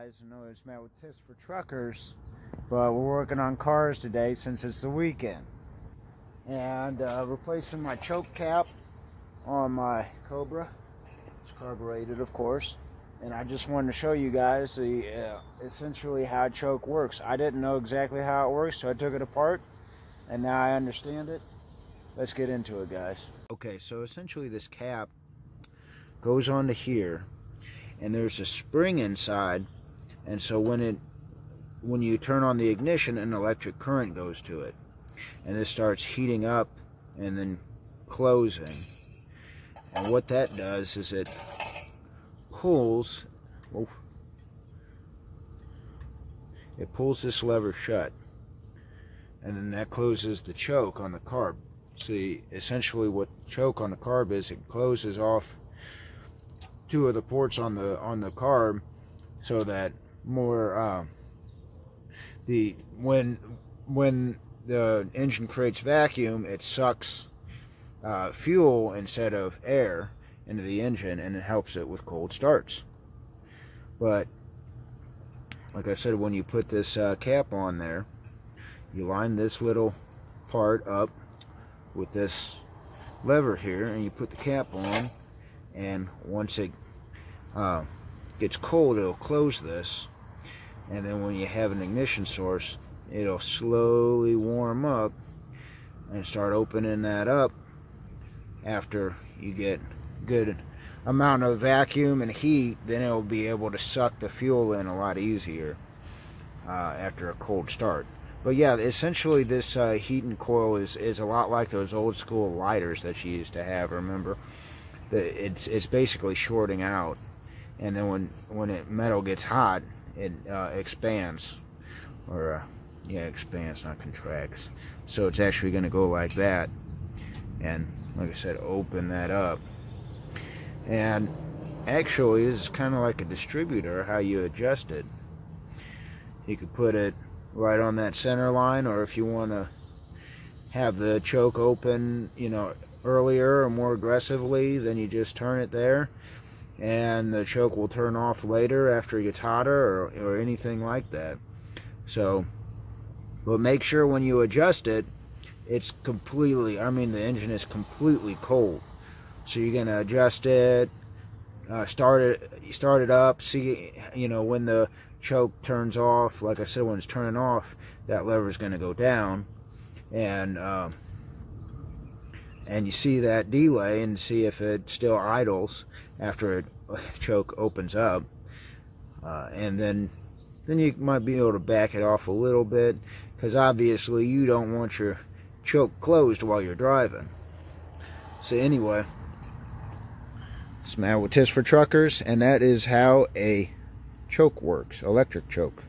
guys. I know it's Matt with Tips for Truckers, but we're working on cars today since it's the weekend. And replacing my choke cap on my Cobra. It's carbureted, of course. And I just wanted to show you guys essentially how a choke works. I didn't know exactly how it works, so I took it apart, and now I understand it. Let's get into it, guys. Okay, so essentially this cap goes onto here, and there's a spring inside, and so when you turn on the ignition, an electric current goes to it, and this starts heating up and then closing. And what that does is it pulls this lever shut, and then that closes the choke on the carb. See, essentially what choke on the carb is, it closes off two of the ports on the carb, so that more when the engine creates vacuum, it sucks fuel instead of air into the engine, and it helps it with cold starts. But like I said, when you put this cap on there, you line this little part up with this lever here, and you put the cap on, and once it gets cold, it'll close this, and then when you have an ignition source, it'll slowly warm up and start opening that up. After you get good amount of vacuum and heat, then it'll be able to suck the fuel in a lot easier after a cold start. But yeah, essentially this heating coil is a lot like those old school lighters that you used to have. Remember, it's basically shorting out, and then when metal gets hot, it expands, or expands, not contracts. So it's actually going to go like that, and like I said, open that up. And actually, this is kind of like a distributor, how you adjust it. You could put it right on that center line, or if you want to have the choke open, earlier or more aggressively, then you just turn it there, and the choke will turn off later after it gets hotter, or anything like that. So, but make sure when you adjust it, it's completely, the engine is completely cold. So you're gonna adjust it, start it up, see, when the choke turns off. Like I said, when it's turning off, that lever is going to go down, and you see that delay, and see if it still idles after it choke opens up, and then you might be able to back it off a little bit, because obviously you don't want your choke closed while you're driving. So anyway, it's Matt with Tips for Truckers, and that is how a choke works, electric choke.